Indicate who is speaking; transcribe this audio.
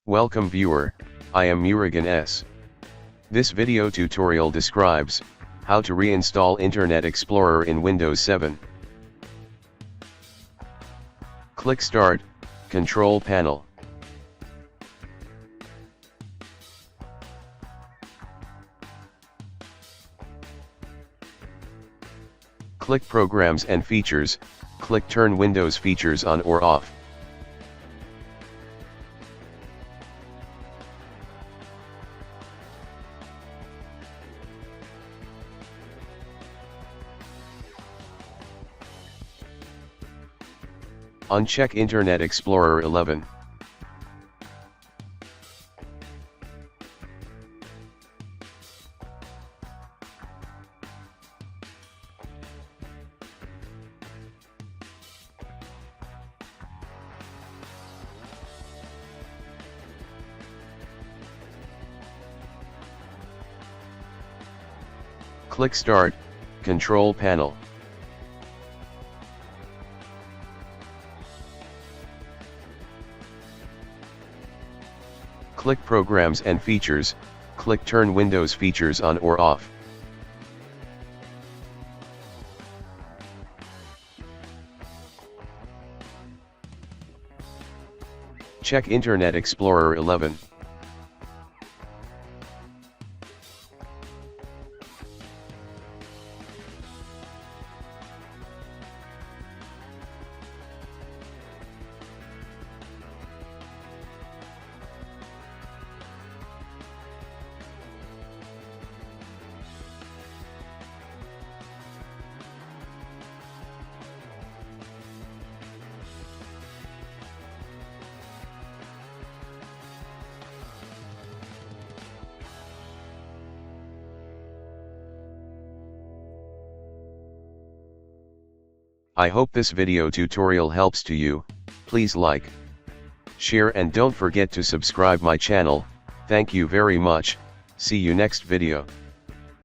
Speaker 1: Welcome viewer, I am Murugan S. This video tutorial describes how to reinstall Internet Explorer in Windows 7. Click Start, Control Panel. Click Programs and Features, click Turn Windows Features on or off. Uncheck Internet Explorer 11. Click Start, Control Panel. Click Programs and Features, click Turn Windows Features on or off. Check Internet Explorer 11. I hope this video tutorial helps to you. Please like, share and don't forget to subscribe my channel. Thank you very much. See you next video.